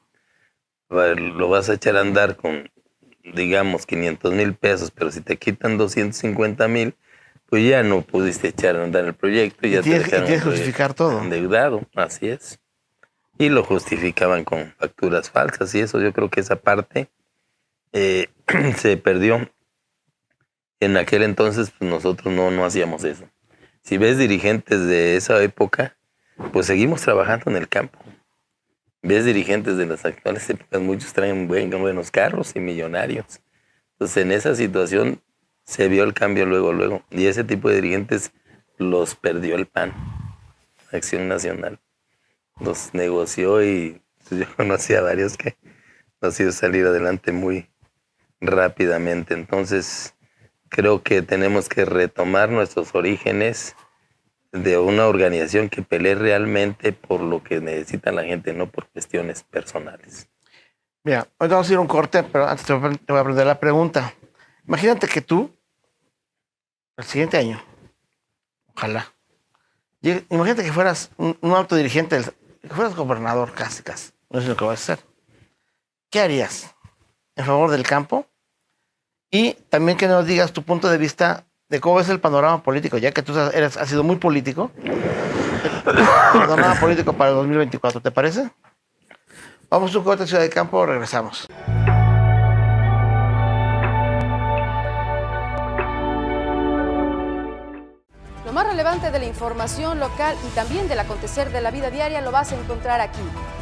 lo vas a echar a andar con, digamos, 500,000 pesos, pero si te quitan 250,000, pues ya no pudiste echar a andar el proyecto y ya tienes dejaron que justificar todo. Endeudado, así es. Y lo justificaban con facturas falsas y eso, yo creo que esa parte se perdió. En aquel entonces pues nosotros no hacíamos eso. Si ves dirigentes de esa época, pues seguimos trabajando en el campo. Ves dirigentes de las actuales épocas, muchos traen buenos carros y millonarios. Entonces en esa situación se vio el cambio luego. Y ese tipo de dirigentes los perdió el PAN, Acción Nacional. Los negoció y yo conocí a varios que nos hizo salir adelante muy rápidamente. Entonces creo que tenemos que retomar nuestros orígenes de una organización que pelee realmente por lo que necesita la gente, no por cuestiones personales. Mira, hoy vamos a ir a un corte, pero antes te voy a aprender la pregunta. Imagínate que tú, el siguiente año, ojalá, imagínate que fueras un alto dirigente, que fueras gobernador casi, no sé lo que vas a hacer. ¿Qué harías en favor del campo? Y también que nos digas tu punto de vista de cómo ves el panorama político, ya que tú has sido muy político. El panorama político para el 2024, ¿te parece? Vamos a un corte, Ciudad de Campo, regresamos. Lo más relevante de la información local y también del acontecer de la vida diaria lo vas a encontrar aquí.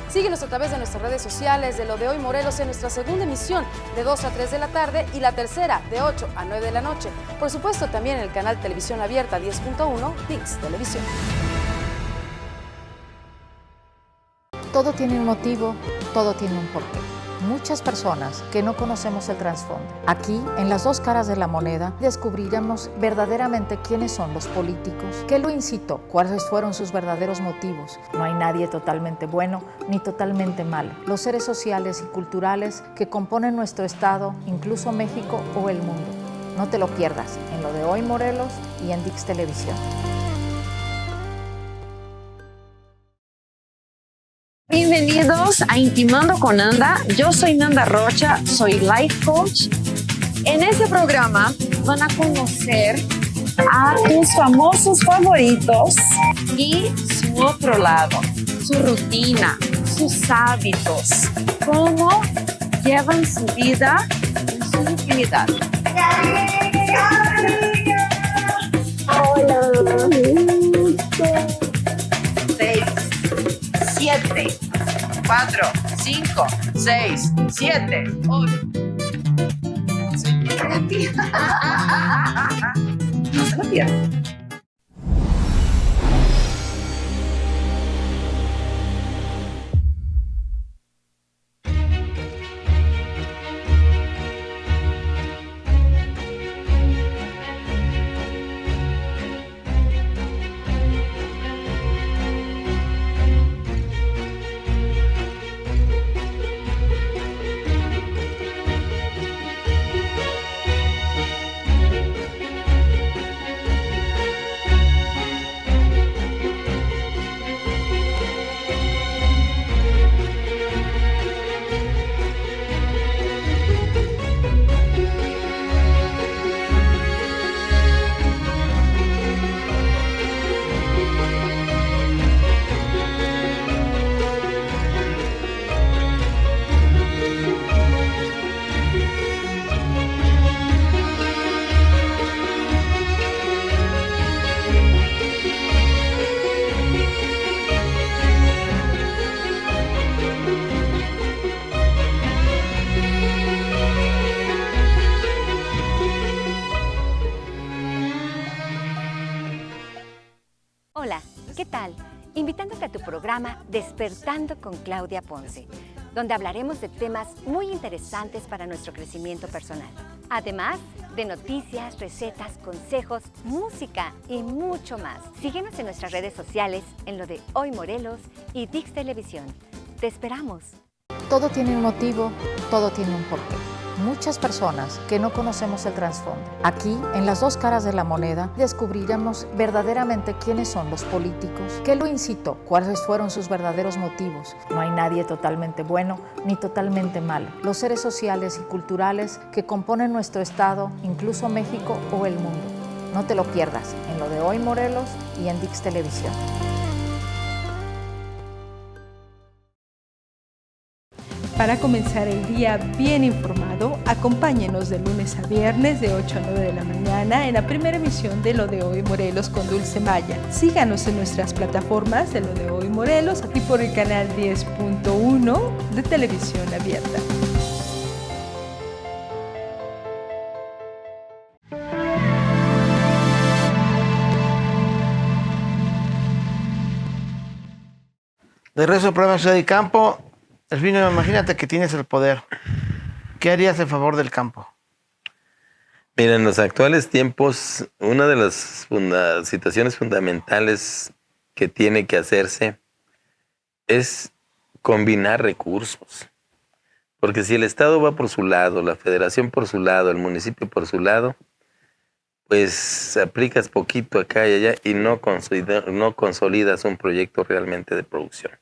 Síguenos a través de nuestras redes sociales de Lo de Hoy Morelos en nuestra segunda emisión de 2 a 3 de la tarde y la tercera de 8 a 9 de la noche. Por supuesto, también en el canal Televisión Abierta 10.1, ViX Televisión. Todo tiene un motivo, todo tiene un porqué. Muchas personas que no conocemos el trasfondo. Aquí, en las dos caras de la moneda, descubriremos verdaderamente quiénes son los políticos, qué lo incitó, cuáles fueron sus verdaderos motivos. No hay nadie totalmente bueno ni totalmente malo. Los seres sociales y culturales que componen nuestro estado, incluso México o el mundo. No te lo pierdas en Lo de Hoy Morelos y en ViX Televisión. Bienvenidos a Intimando con Nanda. Yo soy Nanda Rocha, soy Life Coach. En este programa van a conocer a tus famosos favoritos y su otro lado, su rutina, sus hábitos, cómo llevan su vida en su intimidad. Hola. 6, 7, 4, 5, 6, 7, 8. No se lo pierdan. Hola, ¿qué tal? Invitándote a tu programa Despertando con Claudia Ponce, donde hablaremos de temas muy interesantes para nuestro crecimiento personal. Además de noticias, recetas, consejos, música y mucho más. Síguenos en nuestras redes sociales en lo de Hoy Morelos y Dix Televisión. Te esperamos. Todo tiene un motivo, todo tiene un porqué. Muchas personas que no conocemos el trasfondo. Aquí, en las dos caras de la moneda, descubriremos verdaderamente quiénes son los políticos, qué lo incitó, cuáles fueron sus verdaderos motivos. No hay nadie totalmente bueno ni totalmente malo. Los seres sociales y culturales que componen nuestro estado, incluso México o el mundo. No te lo pierdas en lo de Hoy Morelos y en Dix Televisión. Para comenzar el día bien informado, acompáñenos de lunes a viernes de 8 a 9 de la mañana en la primera emisión de Lo de Hoy Morelos con Dulce Maya. Síganos en nuestras plataformas de Lo de Hoy Morelos y por el canal 10.1 de Televisión Abierta. De regreso al programa Ciudad y Campo. Elvino, imagínate que tienes el poder. ¿Qué harías en favor del campo? Mira, en los actuales tiempos, una de las situaciones fundamentales que tiene que hacerse es combinar recursos. Porque si el Estado va por su lado, la Federación por su lado, el municipio por su lado, pues aplicas poquito acá y allá y no consolidas un proyecto realmente de producción.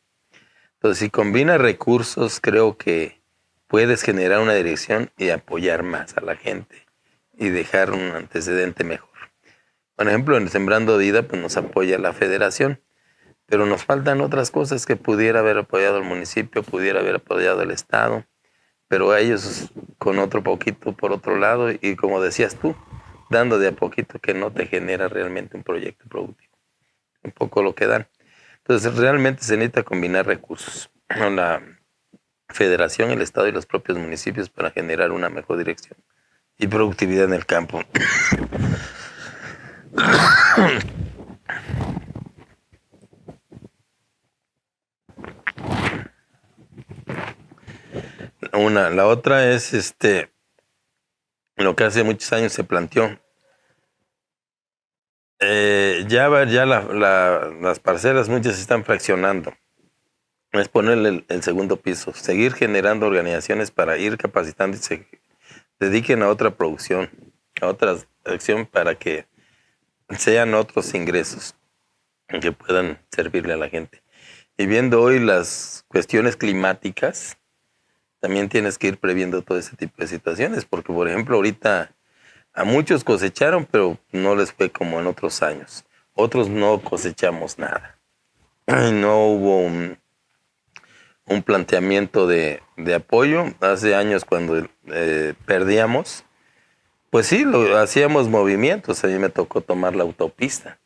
Entonces, si combinas recursos, creo que puedes generar una dirección y apoyar más a la gente y dejar un antecedente mejor. Por ejemplo, en Sembrando Vida, pues nos apoya la Federación, pero nos faltan otras cosas que pudiera haber apoyado el municipio, pudiera haber apoyado el Estado, pero a ellos con otro poquito por otro lado y como decías tú, dando de a poquito que no te genera realmente un proyecto productivo. Un poco lo que dan. Entonces, realmente se necesita combinar recursos con la Federación, el Estado y los propios municipios para generar una mejor dirección y productividad en el campo. La otra es lo que hace muchos años se planteó. Las parcelas muchas se están fraccionando. Es ponerle el segundo piso, seguir generando organizaciones para ir capacitando y se dediquen a otra producción, a otra acción para que sean otros ingresos que puedan servirle a la gente. Y viendo hoy las cuestiones climáticas, también tienes que ir previendo todo ese tipo de situaciones, porque por ejemplo ahorita a muchos cosecharon, pero no les fue como en otros años. Otros no cosechamos nada. No hubo un planteamiento de apoyo. Hace años cuando perdíamos, pues sí, hacíamos movimientos. A mí me tocó tomar la autopista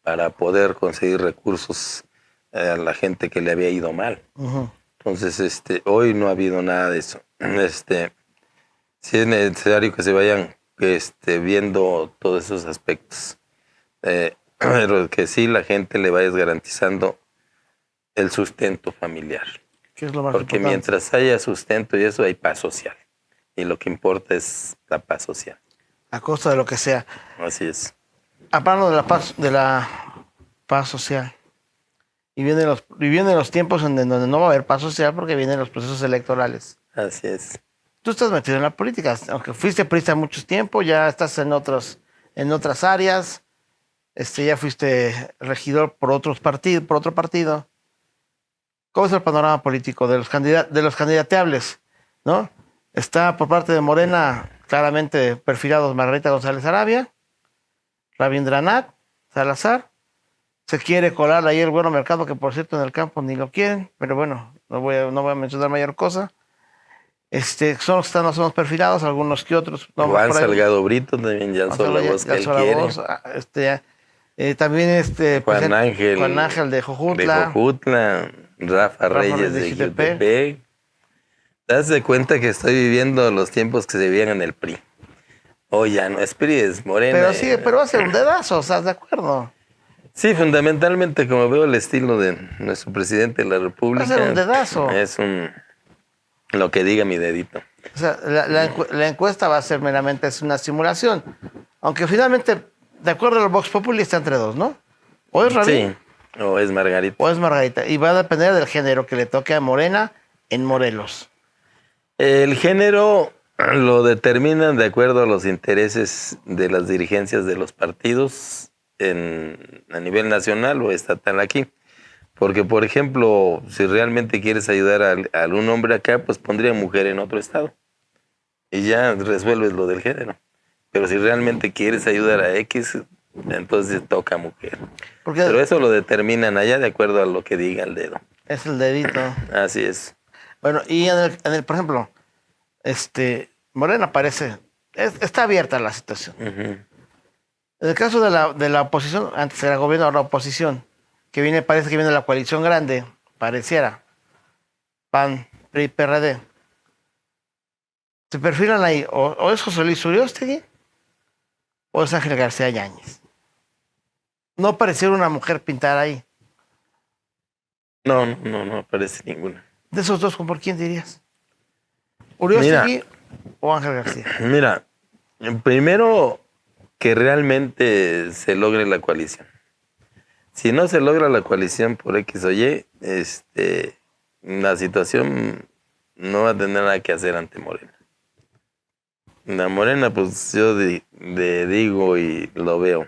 para poder conseguir recursos a la gente que le había ido mal. Uh-huh. Entonces, hoy no ha habido nada de eso. Sí es necesario que se vayan viendo todos esos aspectos. Pero que sí la gente le vayas garantizando el sustento familiar. ¿Qué es lo más Porque importante? Mientras haya sustento y eso, hay paz social. Y lo que importa es la paz social. A costa de lo que sea. Así es. Hablando de la paz social. Y vienen los tiempos en donde no va a haber paz social porque vienen los procesos electorales. Así es. Tú estás metido en la política, aunque fuiste priista mucho tiempo, ya estás en otras áreas, ya fuiste regidor por otro partido. ¿Cómo es el panorama político de los candidateables, ¿no? Está por parte de Morena claramente perfilados Margarita González Arabia, Rabindranath Salazar. Se quiere colar ahí el Bueno Mercado, que por cierto en el campo ni lo quieren, pero bueno, no voy a mencionar mayor cosa. Son los que están más o menos perfilados, algunos que otros. No, Juan Salgado Brito también ya alzó la voz que él quiere. También Juan Ángel de Jojutla. Rafa Reyes de Jutepec. ¿Te das de cuenta que estoy viviendo los tiempos que se vivían en el PRI? Ya no es PRI, es Morena. Pero sí, pero hace un dedazo, ¿estás de acuerdo? Sí, fundamentalmente, como veo el estilo de nuestro presidente de la República, Va a ser un dedazo. es lo que diga mi dedito. O sea, la encuesta va a ser meramente es una simulación. Aunque finalmente, de acuerdo al Vox Populi, está entre dos, ¿no? O es Rabín Sí, o es Margarita. o es Margarita. Y va a depender del género que le toque a Morena en Morelos. El género lo determinan de acuerdo a los intereses de las dirigencias de los partidos a nivel nacional o estatal aquí. Porque, por ejemplo, si realmente quieres ayudar a algún hombre acá, pues pondría mujer en otro estado. Y ya resuelves lo del género. Pero si realmente quieres ayudar a X, entonces toca mujer. Porque Pero eso lo determinan allá de acuerdo a lo que diga el dedo. es el dedito. Así es. Bueno, y por ejemplo, Morena parece, está abierta la situación. Ujú. En el caso de la oposición, antes era gobierno, ahora oposición, parece que viene la coalición grande, pareciera, PAN, PRI, PRD. Se perfilan ahí, o es José Luis Uriostegui, o es Ángel García Yáñez. No pareciera una mujer pintada ahí. No aparece ninguna. De esos dos, ¿por quién dirías? ¿Uriostegui o Ángel García? Mira, primero que realmente se logre la coalición. Si no se logra la coalición por X o Y, la situación no va a tener nada que hacer ante Morena. La Morena, pues yo digo y lo veo.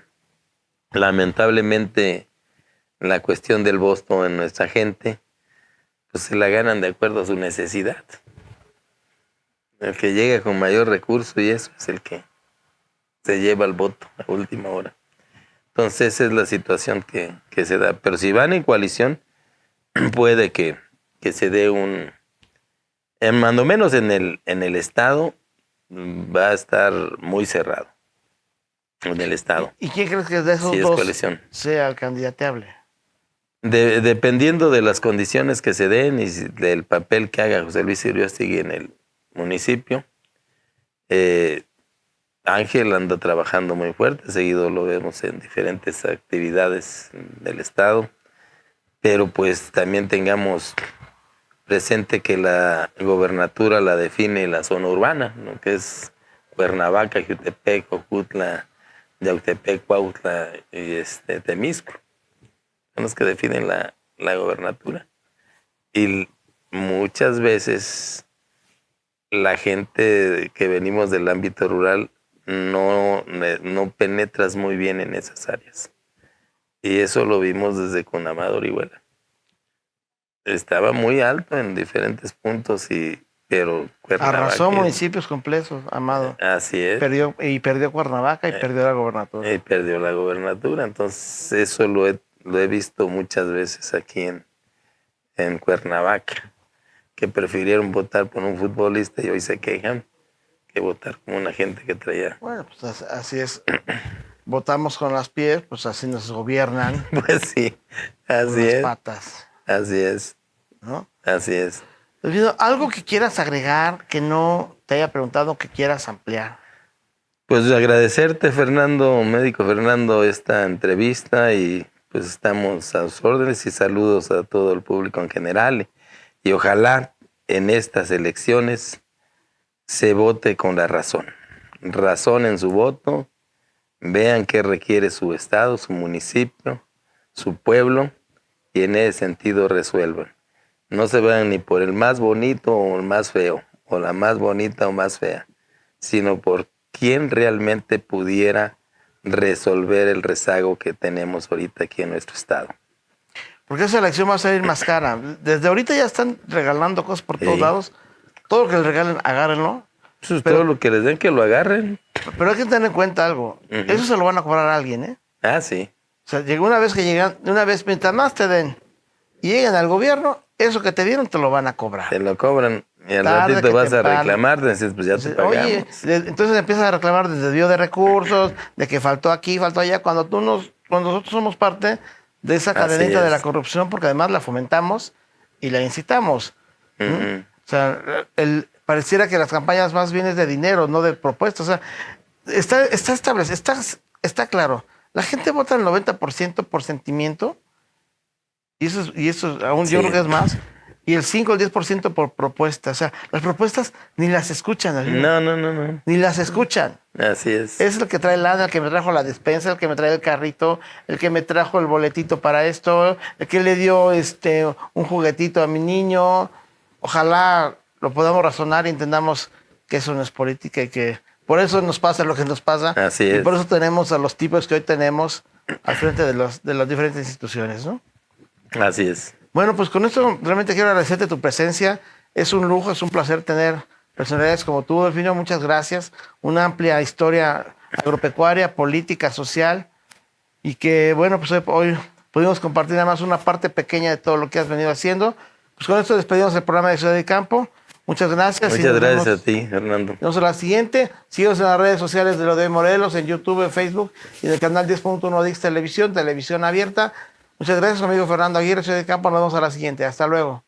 Lamentablemente, la cuestión del voto en nuestra gente, pues se la ganan de acuerdo a su necesidad. El que llega con mayor recurso y eso es el que se lleva el voto a última hora. Entonces esa es la situación que se da. Pero si van en coalición, puede que se dé cuando menos en el Estado, va a estar muy cerrado. En el Estado. ¿Y quién crees que de esos Si es dos coalición. sea el candidateable? Dependiendo de las condiciones que se den y del papel que haga José Luis Uriostegui en el municipio, Ángel anda trabajando muy fuerte, seguido lo vemos en diferentes actividades del Estado, pero pues también tengamos presente que la gobernatura la define la zona urbana, ¿no? Que es Cuernavaca, Jiutepec, Jojutla, Yautepec, Cuautla y Temisco. Son los que definen la gobernatura. Y muchas veces la gente que venimos del ámbito rural no penetras muy bien en esas áreas. Y eso lo vimos desde con Amado Orihuela. Estaba muy alto en diferentes puntos, pero Cuernavaca... Arrasó municipios completos, Amado. Así es. Perdió Cuernavaca y perdió la gobernatura. Y perdió la gobernatura. Entonces eso lo he visto muchas veces aquí en Cuernavaca, que prefirieron votar por un futbolista y hoy se quejan que votar como una gente que traía. Bueno, pues así es. Votamos con las pies, pues así nos gobiernan. Pues sí, así con las es. patas, Así es. ¿no? Así es. Olvido, algo que quieras agregar, que no te haya preguntado, que quieras ampliar. Pues agradecerte, Fernando, médico Fernando, esta entrevista y pues estamos a sus órdenes y saludos a todo el público en general. Y ojalá en estas elecciones se vote con la razón. Razón en su voto, vean qué requiere su estado, su municipio, su pueblo y en ese sentido resuelvan. No se vean ni por el más bonito o el más feo, o la más bonita o más fea, sino por quién realmente pudiera resolver el rezago que tenemos ahorita aquí en nuestro estado. Porque esa elección va a salir más cara. Desde ahorita ya están regalando cosas por todos Sí. lados. Todo lo que les regalen, agárrenlo. Eso es Pero- todo lo que les den, que lo agarren. Pero hay que tener en cuenta algo. Ujú. Eso se lo van a cobrar a alguien, ¿eh? Ah, sí. O sea, llegó una vez que llegan, una vez mientras más te den y lleguen al gobierno, eso que te dieron te lo van a cobrar. Te lo cobran y al Tarde ratito que vas a temprano. reclamar, dices, pues ya te pagamos. Oye, entonces empiezas a reclamar de desvío de recursos, de que faltó aquí, faltó allá, cuando nosotros somos parte de esa Así cadenita de es. la corrupción, porque además la fomentamos y la incitamos. Ujú. O sea, pareciera que las campañas más bien es de dinero, no de propuestas. O sea, está establecido, está claro. La gente vota el 90% por sentimiento, y eso aún yo creo que es más, y el 5 o el 10% por propuesta. O sea, las propuestas ni las escuchan. No. Ni las escuchan. Así es. Es el que trae lana, el que me trajo la despensa, el que me trae el carrito, el que me trajo el boletito para esto, el que le dio un juguetito a mi niño. Ojalá lo podamos razonar y entendamos que eso no es política y que por eso nos pasa lo que nos pasa. Así y es. por eso tenemos a los tipos que hoy tenemos al frente de las diferentes instituciones, ¿no? Así es. Bueno, pues con esto realmente quiero agradecerte tu presencia. Es un lujo, es un placer tener personalidades como tú, Delfino. Muchas gracias. Una amplia historia agropecuaria, política, social. Y que, bueno, pues hoy pudimos compartir nada más una parte pequeña de todo lo que has venido haciendo. Pues con esto despedimos el programa de Ciudad y Campo. Muchas gracias. Muchas gracias a ti, Fernando. Nos vemos en la siguiente. Síguenos en las redes sociales de Lo de Hoy Morelos, en YouTube, en Facebook y en el canal 10.1 Dix Televisión, televisión abierta. Muchas gracias, amigo Fernando Aguirre, Ciudad de Campo. Nos vemos a la siguiente. Hasta luego.